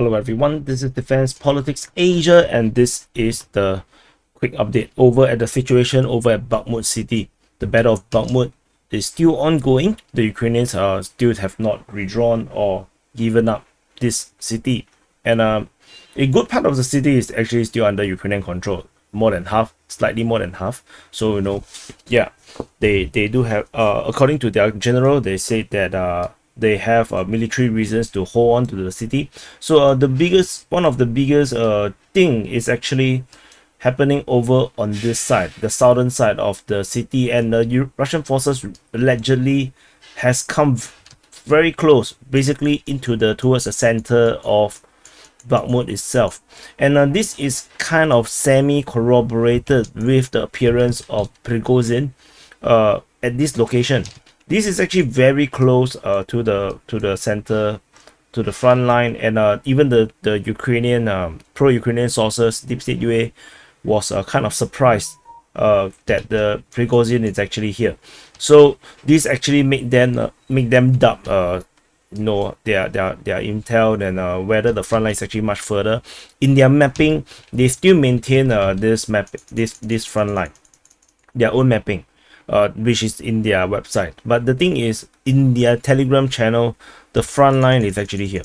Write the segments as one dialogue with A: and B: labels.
A: Hello everyone, this is Defense Politics Asia, and this is the quick update over at the situation over at Bakhmut city. The battle of Bakhmut is still ongoing. The Ukrainians still have not withdrawn or given up this city, and a good part of the city is actually still under Ukrainian control. More than half, slightly more than half. So yeah, they do have according to their general, they say that they have military reasons to hold on to the city. So one of the biggest thing is actually happening over on this side, the southern side of the city, and the Russian forces allegedly has come very close, basically into towards the center of Bakhmut itself. And this is kind of semi-corroborated with the appearance of Prigozhin at this location. This is actually very close to the center, to the front line, and even the Ukrainian pro-Ukrainian sources, Deep State UA, was kind of surprised that the Prigozhin is actually here. So this actually make them doubt their intel and whether the front line is actually much further. In their mapping, they still maintain this front line, their own mapping, which is in their website. But the thing is, in their Telegram channel, the front line is actually here,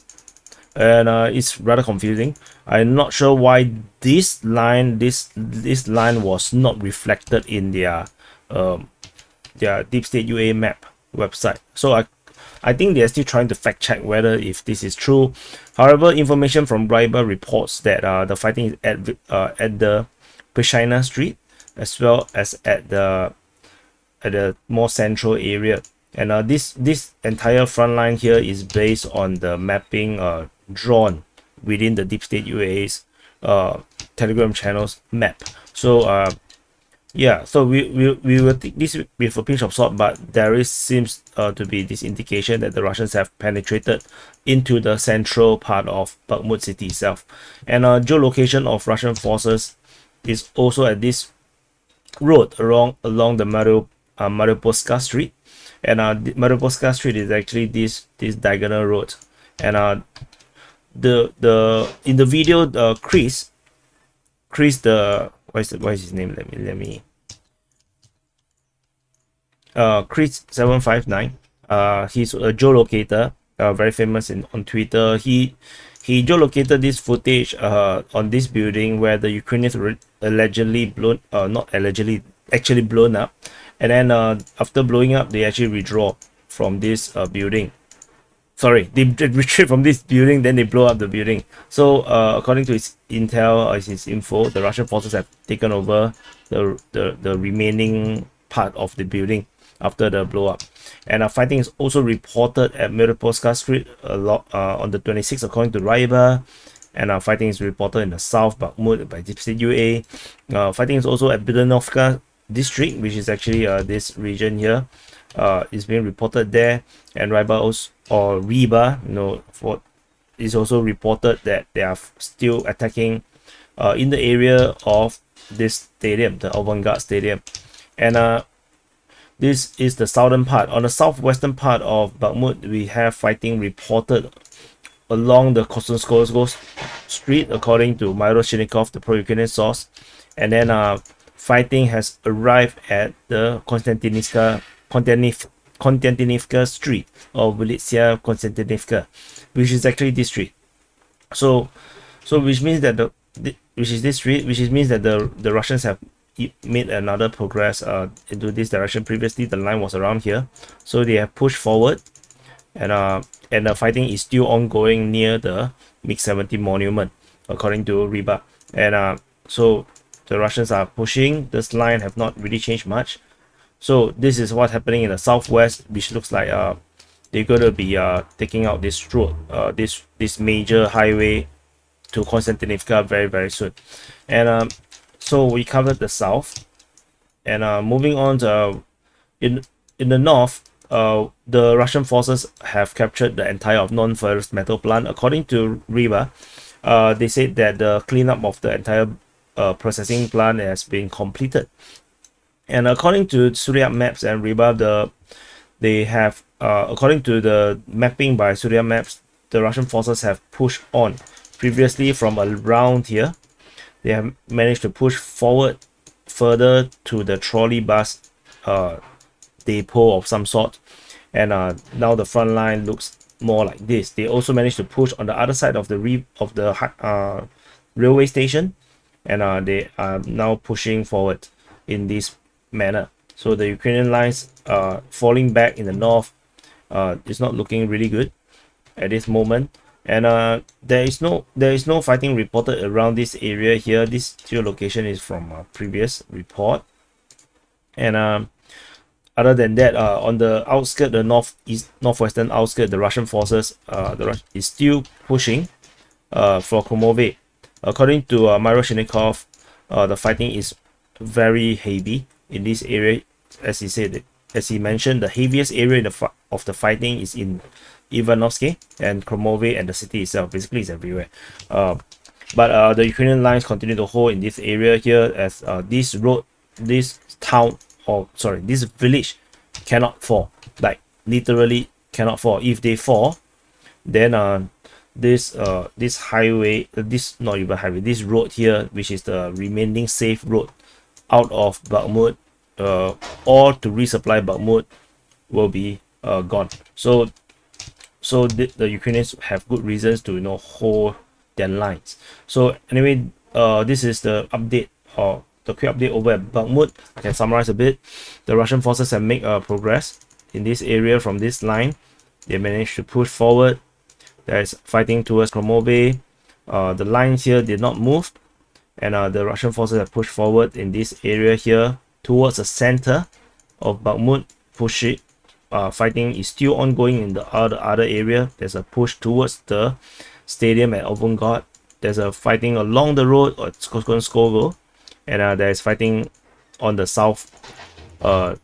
A: and it's rather confusing. I'm not sure why this line was not reflected in their Deep State UA map website. So I think they're still trying to fact check whether if this is true. However, information from Riber reports that the fighting is at the Korsunskogo Street, as well as at the more central area. And this entire front line here is based on the mapping drawn within the Deep State UA's Telegram channel's map. So yeah, so we will take this with a pinch of salt, but there seems to be this indication that the Russians have penetrated into the central part of Bakhmut city itself. And geolocation of Russian forces is also at this road along the Mariupolska Street, and Mariupolska Street is actually this diagonal road. And in the video, Chris the what is his name? Let me Chris 759. He's a geolocator, very famous on Twitter. He geolocated this footage on this building where the Ukrainians were allegedly actually blown up, and then after blowing up, they actually withdraw from this building. Sorry, they retreat from this building, then they blow up the building. So according to his intel, his info, the Russian forces have taken over the remaining part of the building after the blow up. And fighting is also reported at Mariupolska Street on the 26th, according to Riber. And fighting is reported in the south Bakhmut by Deep State UA. Fighting is also at Budanovka district, which is actually this region here. Is being reported there. And Riber is also reported that they are still attacking in the area of this stadium, the Avangard Stadium. And this is the southern part. On the southwestern part of Bakhmut, we have fighting reported along the Korsunskogo Street, according to Mariupolska, the pro-Ukrainian source. And then fighting has arrived at the Kostyantynivka Street, or Ulitsia Kostyantynivka, which is actually this street. So which means that the Russians have made another progress into this direction. Previously, the line was around here, so they have pushed forward, and the fighting is still ongoing near the MiG-17 monument, according to Riba. And so the Russians are pushing. This line have not really changed much. So this is what's happening in the southwest, which looks like they're going to be taking out this road, this major highway to Kostyantynivka very, very soon. And so we covered the south, and moving on to in the north, the Russian forces have captured the entire of non-ferrous metal plant. According to Riba, they said that the cleanup of the entire processing plant has been completed. And according to Surya Maps and Riba, they have according to the mapping by Surya Maps, the Russian forces have pushed on previously from around here, they have managed to push forward further to the trolleybus depot of some sort, and now the front line looks more like this. They also managed to push on the other side of the railway station, and they are now pushing forward in this manner. So the Ukrainian lines falling back in the north is not looking really good at this moment, and there is no fighting reported around this area here. This geolocation is from a previous report, and other than that, on the outskirt, the northwestern outskirt, the Russian forces is still pushing for Kromove. According to Mariupolska, the fighting is very heavy in this area. As he mentioned, the heaviest area of the fighting is in Ivanovsky and Kromove, and the city itself basically is everywhere. But the Ukrainian lines continue to hold in this area here, as this village cannot fall, like literally cannot fall. If they fall, then this highway, this road here, which is the remaining safe road out of Bakhmut or to resupply Bakhmut, will be gone. So the Ukrainians have good reasons to hold their lines. So anyway, this is the update, or the quick update over at Bakhmut. I can summarize a bit. The Russian forces have made progress in this area from this line. They managed to push forward. There is fighting towards Kromove. The lines here did not move, and the Russian forces have pushed forward in this area here towards the center of Bakhmut. Fighting is still ongoing in the other area. There's a push towards the stadium at Avangard. There's a fighting along the road at Korsunskogo, and there is fighting on the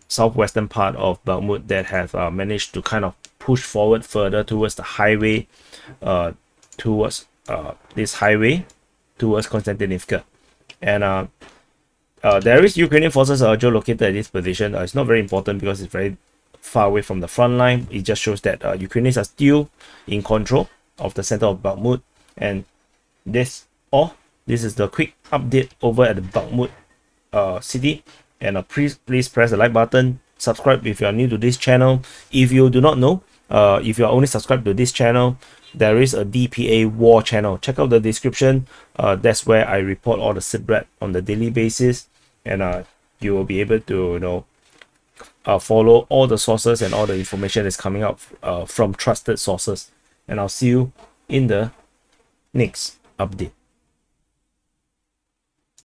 A: southwestern part of Bakhmut that have managed to kind of push forward further towards the highway, towards Kostyantynivka. And there is Ukrainian forces geolocated at this position. It's not very important because it's very far away from the front line. It just shows that Ukrainians are still in control of the center of Bakhmut. And this is the quick update over at the Bakhmut city. And please press the like button, subscribe if you are new to this channel. If you do not know, if you are only subscribed to this channel, there is a DPA war channel. Check out the description. That's where I report all the SITREP on the daily basis, and you will be able to follow all the sources and all the information is coming out from trusted sources. And I'll see you in the next update.